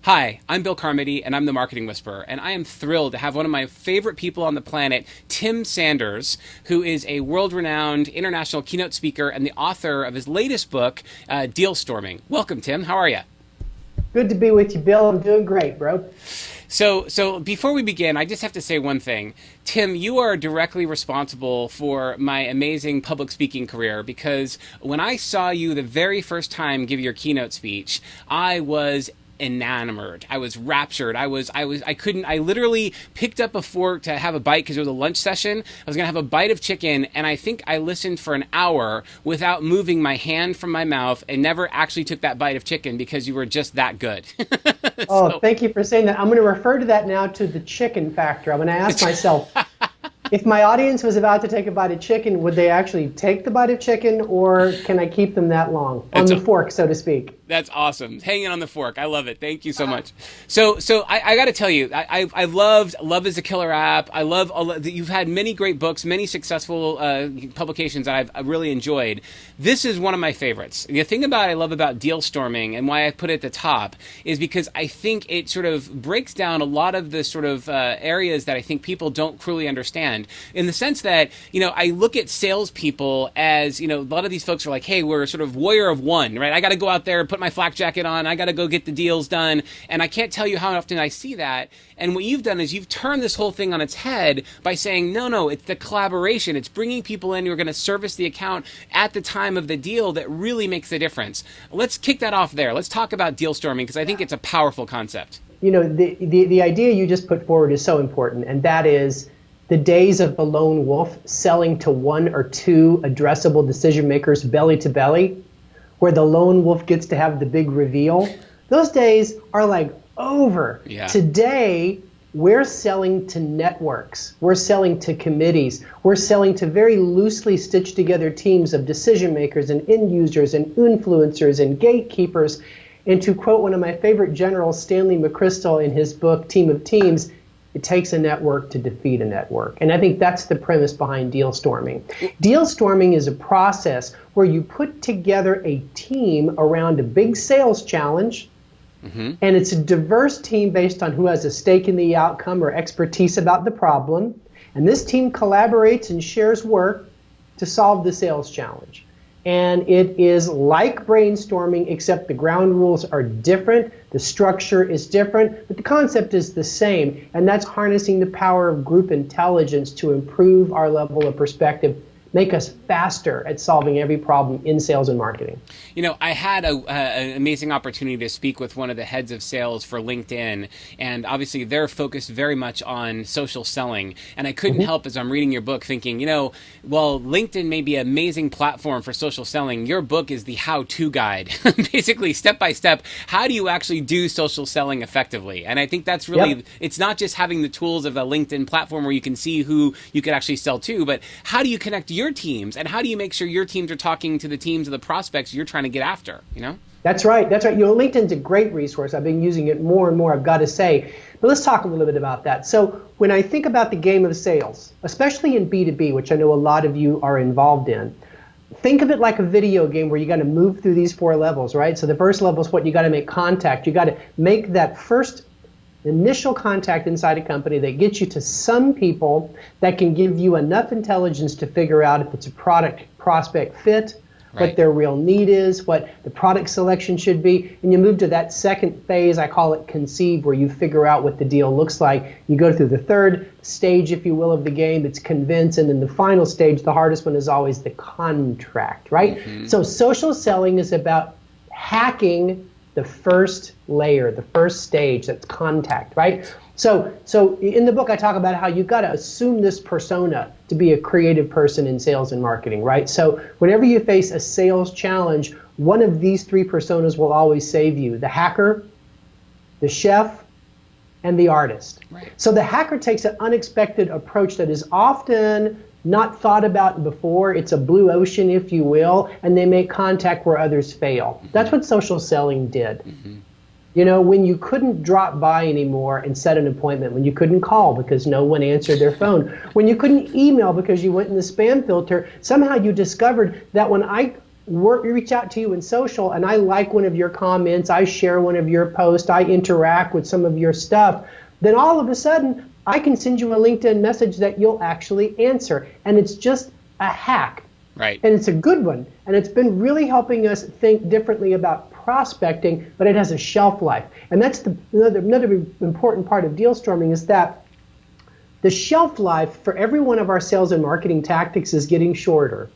Hi, I'm Bill Carmody, and I'm the Marketing Whisperer, and I am thrilled to have one of my favorite people on the planet, Tim Sanders, who is a world-renowned international keynote speaker and the author of his latest book, Dealstorming. Welcome, Tim. How are you? Good to be with you, Bill. I'm doing great, bro. So before we begin, I just have to say one thing. Tim, you are directly responsible for my amazing public speaking career because when I saw you the very first time give your keynote speech, I was enamored. I was raptured. I literally picked up a fork to have a bite because it was a lunch session. I was going to have a bite of chicken, and I think I listened for an hour without moving my hand from my mouth and never actually took that bite of chicken because you were just that good. Oh, thank you for saying that. I'm going to refer to that now to the chicken factor. I'm going to ask myself, if my audience was about to take a bite of chicken, would they actually take the bite of chicken, or can I keep them that long on the fork, so to speak? That's awesome. Hanging on the fork. I love it. Thank you so much. So I got to tell you, I loved Love is a Killer app. I love you've had many great books, many successful publications that I've really enjoyed. This is one of my favorites. The thing I love about Dealstorming and why I put it at the top is because I think it sort of breaks down a lot of the sort of areas that I think people don't truly understand. In the sense that, I look at salespeople as, a lot of these folks are like, hey, we're sort of warrior of one, right? I got to go out there and put my flak jacket on. I got to go get the deals done. And I can't tell you how often I see that. And what you've done is you've turned this whole thing on its head by saying, no, it's the collaboration. It's bringing people in who are going to service the account at the time of the deal that really makes the difference. Let's kick that off there. Let's talk about deal storming because I think it's a powerful concept. The idea you just put forward is so important, and that is the days of the lone wolf selling to one or two addressable decision makers belly to belly, where the lone wolf gets to have the big reveal. Those days are like over. Yeah. Today, we're selling to networks. We're selling to committees. We're selling to very loosely stitched together teams of decision makers and end users and influencers and gatekeepers. And to quote one of my favorite generals, Stanley McChrystal, in his book, Team of Teams, it takes a network to defeat a network. And I think that's the premise behind deal storming. Deal storming is a process where you put together a team around a big sales challenge, and it's a diverse team based on who has a stake in the outcome or expertise about the problem. And this team collaborates and shares work to solve the sales challenge. And it is like brainstorming, except the ground rules are different, the structure is different, but the concept is the same. And that's harnessing the power of group intelligence to improve our level of perspective, make us faster at solving every problem in sales and marketing. I had an amazing opportunity to speak with one of the heads of sales for LinkedIn, and obviously they're focused very much on social selling. And I couldn't help, as I'm reading your book, thinking, while LinkedIn may be an amazing platform for social selling, your book is the how-to guide. Basically, step by step, how do you actually do social selling effectively? And I think that's really, It's not just having the tools of the LinkedIn platform where you can see who you could actually sell to, but how do you connect your teams, and how do you make sure your teams are talking to the teams of the prospects you're trying to get after? That's right. LinkedIn's a great resource. I've been using it more and more, I've got to say. But let's talk a little bit about that. So when I think about the game of sales, especially in B2B, which I know a lot of you are involved in, think of it like a video game where you got to move through these 4 levels, right? So the first level is what you got to make contact. You got to make that first initial contact inside a company that gets you to some people that can give you enough intelligence to figure out if it's a product prospect fit, what their real need is, what the product selection should be. And you move to that second phase, I call it conceive, where you figure out what the deal looks like. You go through the third stage, if you will, of the game, it's convince. And then the final stage, the hardest one, is always the contract, right? So social selling is about hacking the first layer, the first stage, that's contact, right? So in the book, I talk about how you've got to assume this persona to be a creative person in sales and marketing, right? So whenever you face a sales challenge, one of these 3 personas will always save you: the hacker, the chef, and the artist. Right. So the hacker takes an unexpected approach that is often not thought about before. It's a blue ocean, if you will, and they make contact where others fail. That's what social selling did. When you couldn't drop by anymore and set an appointment, when you couldn't call because no one answered their phone, when you couldn't email because you went in the spam filter, somehow you discovered that when I reach out to you in social and I like one of your comments, I share one of your posts, I interact with some of your stuff, then all of a sudden I can send you a LinkedIn message that you'll actually answer. And it's just a hack. Right. And it's a good one. And it's been really helping us think differently about prospecting, but it has a shelf life. And that's another important part of Dealstorming is that the shelf life for every one of our sales and marketing tactics is getting shorter.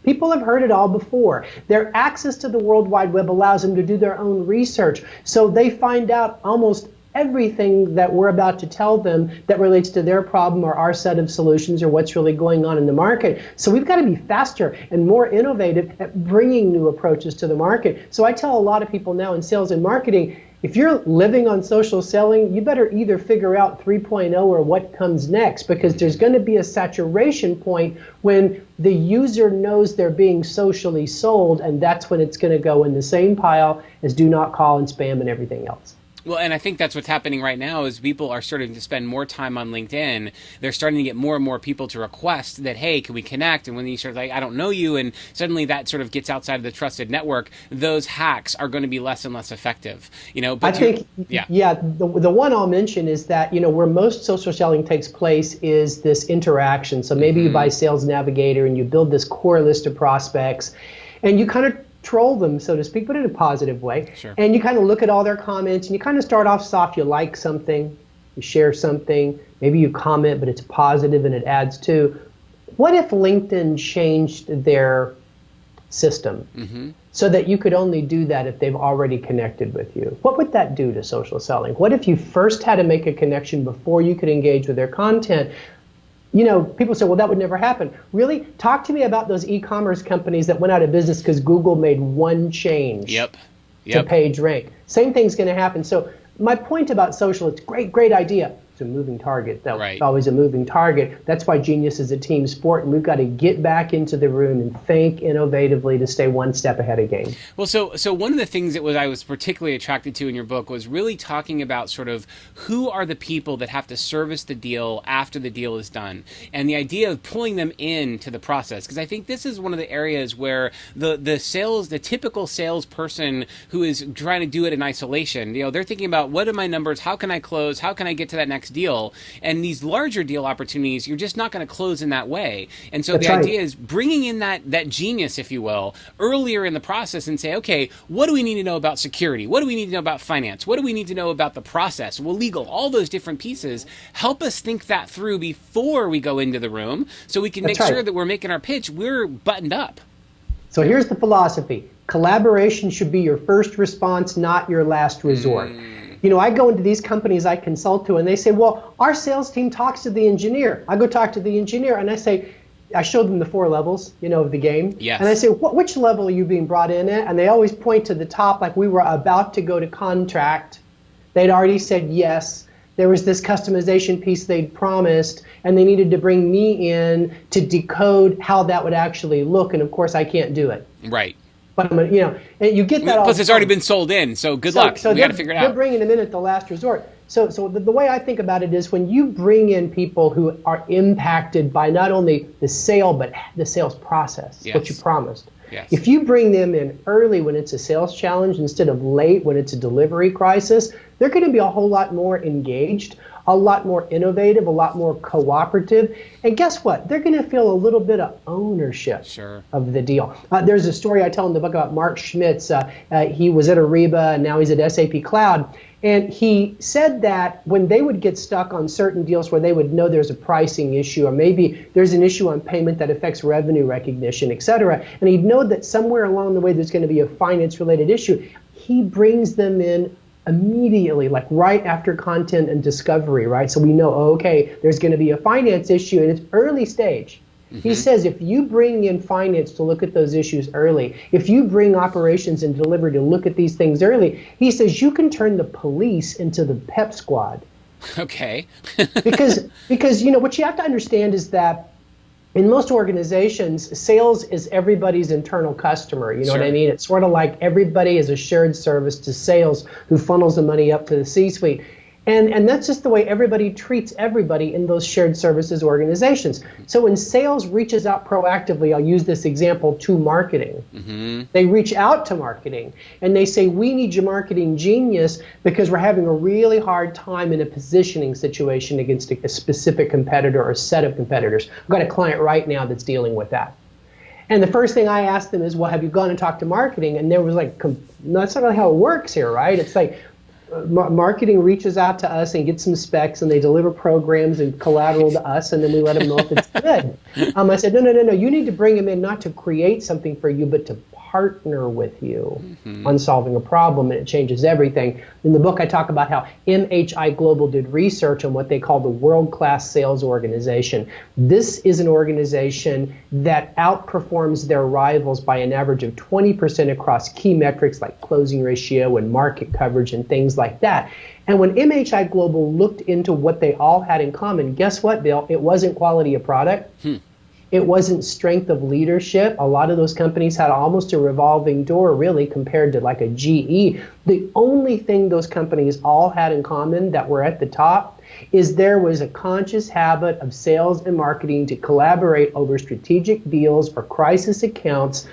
People have heard it all before. Their access to the World Wide Web allows them to do their own research. So they find out almost everything that we're about to tell them that relates to their problem or our set of solutions or what's really going on in the market. So we've got to be faster and more innovative at bringing new approaches to the market. So I tell a lot of people now in sales and marketing, if you're living on social selling, you better either figure out 3.0 or what comes next, because there's going to be a saturation point when the user knows they're being socially sold, and that's when it's going to go in the same pile as do not call and spam and everything else. Well, and I think that's what's happening right now is people are starting to spend more time on LinkedIn. They're starting to get more and more people to request that, hey, can we connect? And when you start like, I don't know you, and suddenly that sort of gets outside of the trusted network, those hacks are going to be less and less effective. But I think, the one I'll mention is that, where most social selling takes place is this interaction. So maybe you buy Sales Navigator and you build this core list of prospects, and you kind of troll them, so to speak, but in a positive way. Sure. And you kind of look at all their comments and you kind of start off soft. You like something, you share something, maybe you comment, but it's positive and it adds to. What if LinkedIn changed their system so that you could only do that if they've already connected with you? What would that do to social selling? What if you first had to make a connection before you could engage with their content? People say, well, that would never happen. Really? Talk to me about those e-commerce companies that went out of business because Google made one change to page rank. Same thing's going to happen. So my point about social, it's great idea. It's a moving target, though. Right. It's always a moving target. That's why genius is a team sport, and we've got to get back into the room and think innovatively to stay one step ahead of game. Well, so one of the things that I was particularly attracted to in your book was really talking about sort of who are the people that have to service the deal after the deal is done, and the idea of pulling them into the process. Because I think this is one of the areas where the typical salesperson who is trying to do it in isolation, they're thinking about what are my numbers, how can I close, how can I get to that next deal, and these larger deal opportunities you're just not going to close in that way. And so the idea is bringing in that genius, if you will, earlier in the process and say, okay, what do we need to know about security, what do we need to know about finance, what do we need to know about the process, legal, all those different pieces. Help us think that through before we go into the room so we can make sure that we're making our pitch, we're buttoned up. So here's the philosophy. Collaboration should be your first response, not your last resort. I go into these companies I consult to, and they say, well, our sales team talks to the engineer. I go talk to the engineer, and I show them the 4 levels, of the game. Yes. And I say, which level are you being brought in at? And they always point to the top, like we were about to go to contract. They'd already said yes. There was this customization piece they'd promised, and they needed to bring me in to decode how that would actually look. And of course, I can't do it. Right. But and you get that. Plus, it's already been sold in, so good luck. So we got to figure it out. They're bringing them in at the last resort. So the way I think about it is when you bring in people who are impacted by not only the sale but the sales process, what you promised. Yes. If you bring them in early when it's a sales challenge instead of late when it's a delivery crisis, they're going to be a whole lot more engaged, a lot more innovative, a lot more cooperative. And guess what? They're going to feel a little bit of ownership of the deal. There's a story I tell in the book about Mark Schmitz. He was at Ariba, and now he's at SAP Cloud. And he said that when they would get stuck on certain deals where they would know there's a pricing issue, or maybe there's an issue on payment that affects revenue recognition, et cetera, and he'd know that somewhere along the way there's going to be a finance-related issue, he brings them in immediately, like right after content and discovery, right? So we know, okay, there's going to be a finance issue, and it's early stage. He says if you bring in finance to look at those issues early, if you bring operations and delivery to look at these things early, he says you can turn the police into the pep squad. Okay. because what you have to understand is that in most organizations, sales is everybody's internal customer. You know what I mean? It's sort of like everybody is a shared service to sales who funnels the money up to the C-suite. And that's just the way everybody treats everybody in those shared services organizations. So when sales reaches out proactively, I'll use this example, to marketing. They reach out to marketing and they say, we need your marketing genius because we're having a really hard time in a positioning situation against a specific competitor or set of competitors. I've got a client right now that's dealing with that. And the first thing I asked them is, well, have you gone and talked to marketing? And there was like, no, that's not really how it works here, right? It's like, marketing reaches out to us and gets some specs, and they deliver programs and collateral to us, and then we let them know if it's good. I said, no. You need to bring them in not to create something for you, but to partner with you on solving a problem, and it changes everything. In the book, I talk about how MHI Global did research on what they call the world-class sales organization. This is an organization that outperforms their rivals by an average of 20% across key metrics like closing ratio and market coverage and things like that. And when MHI Global looked into what they all had in common, guess what, Bill? It wasn't quality of product. It wasn't strength of leadership. A lot of those companies had almost a revolving door, really, compared to like a GE. The only thing those companies all had in common that were at the top is there was a conscious habit of sales and marketing to collaborate over strategic deals or crisis accounts.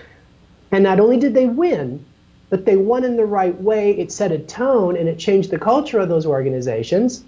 And not only did they win, but they won in the right way. It set a tone and it changed the culture of those organizations.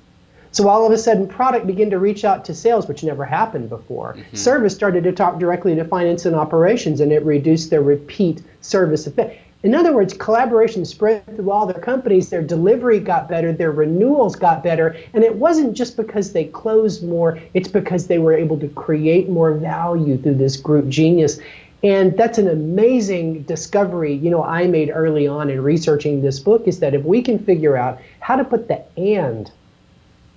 So all of a sudden, product began to reach out to sales, which never happened before. Service started to talk directly to finance and operations, and it reduced their repeat service effect. In other words, collaboration spread through all their companies. Their delivery got better. Their renewals got better. And it wasn't just because they closed more. It's because they were able to create more value through this group genius. And that's an amazing discovery, I made early on in researching this book, is that if we can figure out how to put the and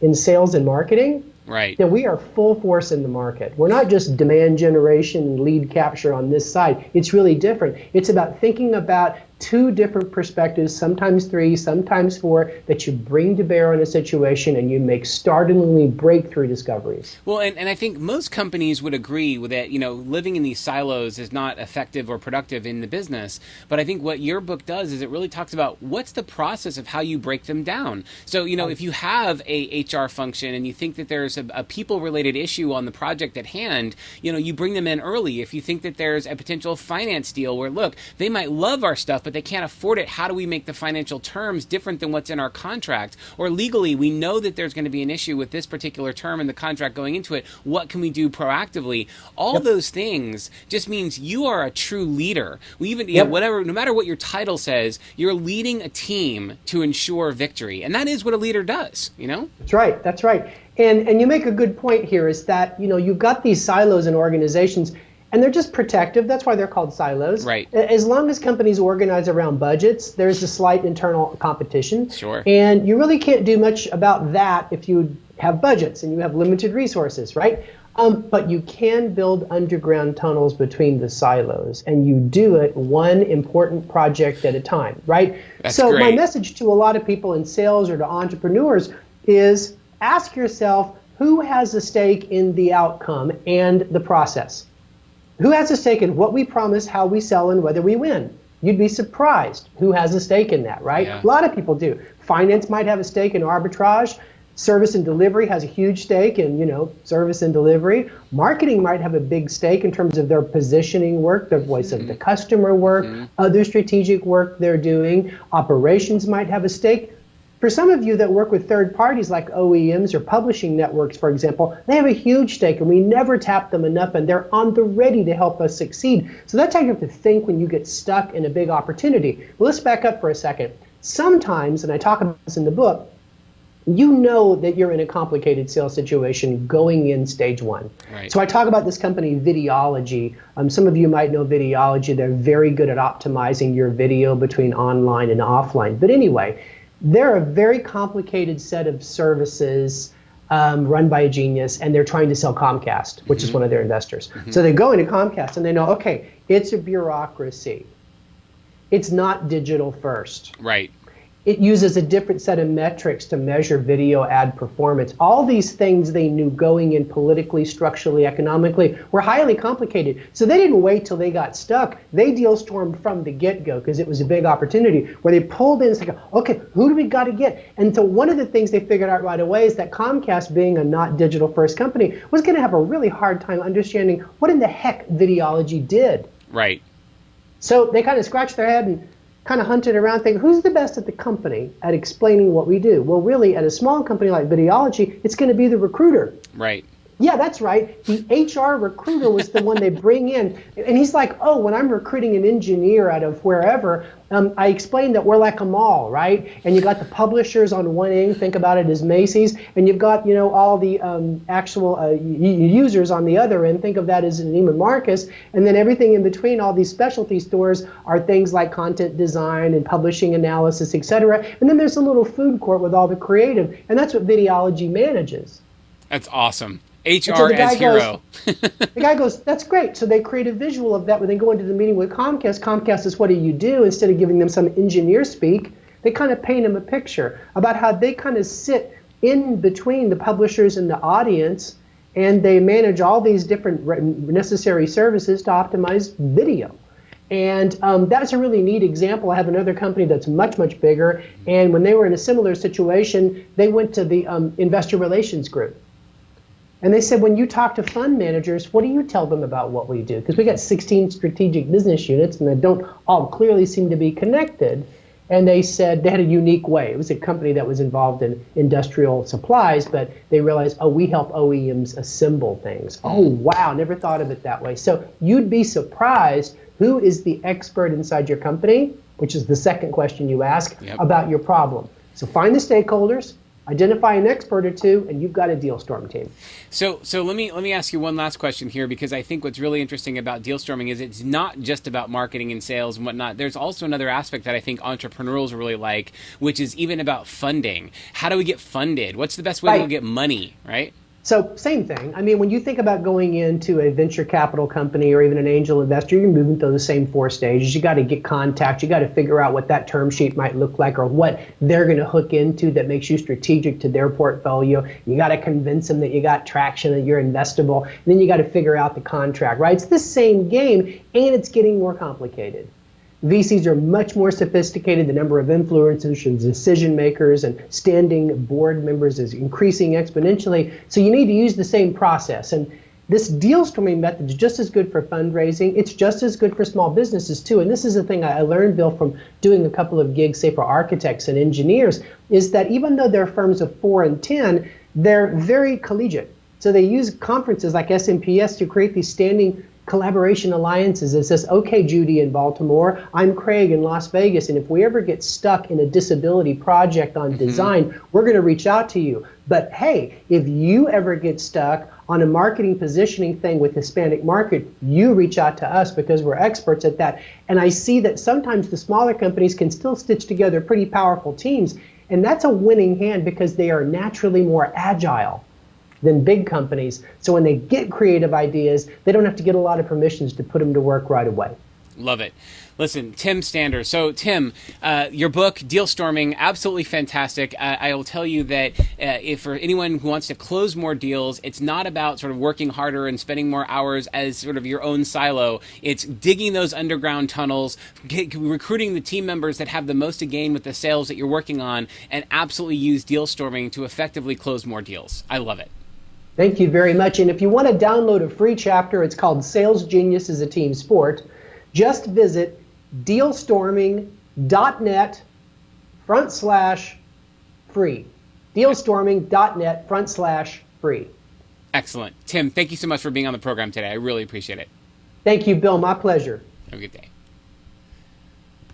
in sales and marketing, then we are full force in the market. We're not just demand generation and lead capture on this side. It's really different. It's about thinking about two different perspectives, sometimes three, sometimes four, that you bring to bear on a situation, and you make startlingly breakthrough discoveries. Well, and I think most companies would agree with that, living in these silos is not effective or productive in the business. But I think what your book does is it really talks about what's the process of how you break them down. So, if you have a HR function and you think that there's a people-related issue on the project at hand, you bring them in early. If you think that there's a potential finance deal where, look, they might love our stuff, but they can't afford it. How do we make the financial terms different than what's in our contract? Or legally, we know that there's going to be an issue with this particular term in the contract going into it. What can we do proactively? All those things just means you are a true leader. Whatever, no matter what your title says, you're leading a team to ensure victory. And that is what a leader does, That's right. And you make a good point here, is that, you've got these silos in organizations, and they're just protective. That's why they're called silos. Right. As long as companies organize around budgets, there's a slight internal competition. Sure. And you really can't do much about that if you have budgets and you have limited resources, right? But you can build underground tunnels between the silos, and you do it one important project at a time, right? That's so great. My message to a lot of people in sales or to entrepreneurs is ask yourself, who has a stake in the outcome and the process? Who has a stake in what we promise, how we sell, and whether we win? You'd be surprised who has a stake in that, right? Yeah. A lot of people do. Finance might have a stake in arbitrage. Service and delivery has a huge stake in, service and delivery. Marketing might have a big stake in terms of their positioning work, their voice of the customer work, other strategic work they're doing. Operations might have a stake. For some of you that work with third parties like OEMs or publishing networks, for example, they have a huge stake, and we never tap them enough, and they're on the ready to help us succeed. So that's how you have to think when you get stuck in a big opportunity. Well, let's back up for a second. Sometimes, and I talk about this in the book, you know that you're in a complicated sales situation going in stage one. Right. So I talk about this company, Videology. Some of you might know Videology. They're very good at optimizing your video between online and offline. But anyway, they're a very complicated set of services run by a genius, and they're trying to sell Comcast, which is one of their investors. So they go into Comcast, and they know, okay, it's a bureaucracy. It's not digital first. Right. It uses a different set of metrics to measure video ad performance. All these things they knew going in politically, structurally, economically were highly complicated. So they didn't wait till they got stuck. They deal stormed from the get-go because it was a big opportunity where they pulled in and said, okay, who do we got to get? And so one of the things they figured out right away is that Comcast, being a not digital first company, was going to have a really hard time understanding what in the heck videology did. Right. So they kind of scratched their head and kind of hunted around thinking, who's the best at the company at explaining what we do? Well, really, at a small company like Videology, it's going to be the recruiter. Right. Yeah, that's right. The HR recruiter was the one they bring in. And he's like, oh, when I'm recruiting an engineer out of wherever, I explained that we're like a mall, right? And you got the publishers on one end, think about it as Macy's, and you've got, all the actual users on the other end, think of that as Neiman Marcus, and then everything in between, all these specialty stores are things like content design and publishing analysis, etc. And then there's a little food court with all the creative, and that's what Videology manages. That's awesome. HR as hero. The guy goes, that's great. So they create a visual of that when they go into the meeting with Comcast. Comcast is, what do you do? Instead of giving them some engineer speak, they kind of paint them a picture about how they kind of sit in between the publishers and the audience, and they manage all these different necessary services to optimize video. And that's a really neat example. I have another company that's much, much bigger, and when they were in a similar situation, they went to the investor relations group. And they said, when you talk to fund managers, what do you tell them about what we do? Because we got 16 strategic business units, and they don't all clearly seem to be connected. And they said they had a unique way. It was a company that was involved in industrial supplies, but they realized, oh, we help OEMs assemble things. Oh, wow, never thought of it that way. So you'd be surprised who is the expert inside your company, which is the second question you ask, about your problem. So find the stakeholders, identify an expert or two, and you've got a Dealstorm team. So let me ask you one last question here, because I think what's really interesting about Dealstorming is it's not just about marketing and sales and whatnot. There's also another aspect that I think entrepreneurs really like, which is even about funding. How do we get funded? What's the best way to get money, right? So same thing. I mean, when you think about going into a venture capital company or even an angel investor, you're moving through the same 4 stages. You got to get contact. You got to figure out what that term sheet might look like or what they're going to hook into that makes you strategic to their portfolio. You got to convince them that you got traction, that you're investable. And then you got to figure out the contract, right? It's the same game, and it's getting more complicated. VCs are much more sophisticated. The number of influencers and decision makers and standing board members is increasing exponentially. So you need to use the same process. And this Dealstorming method is just as good for fundraising. It's just as good for small businesses too. And this is the thing I learned, Bill, from doing a couple of gigs, say for architects and engineers, is that even though they're firms of 4 and 10, they're very collegiate. So they use conferences like SMPS to create these standing collaboration alliances. It says, okay, Judy in Baltimore, I'm Craig in Las Vegas, and if we ever get stuck in a disability project on design, we're going to reach out to you. But hey, if you ever get stuck on a marketing positioning thing with Hispanic market, you reach out to us because we're experts at that. And I see that sometimes the smaller companies can still stitch together pretty powerful teams, and that's a winning hand because they are naturally more agile than big companies. So when they get creative ideas, they don't have to get a lot of permissions to put them to work right away. Love it. Listen, Tim Stander. So, Tim, your book, Dealstorming, absolutely fantastic. I will tell you that if for anyone who wants to close more deals, it's not about sort of working harder and spending more hours as sort of your own silo. It's digging those underground tunnels, recruiting the team members that have the most to gain with the sales that you're working on, and absolutely use Dealstorming to effectively close more deals. I love it. Tthank you very much. And if you want to download a free chapter, it's called Sales Genius is a Team Sport. Just visit dealstorming.net/free. Dealstorming.net/free. Excellent. Tim, thank you so much for being on the program today. I really appreciate it. Thank you, Bill. My pleasure. Have a good day.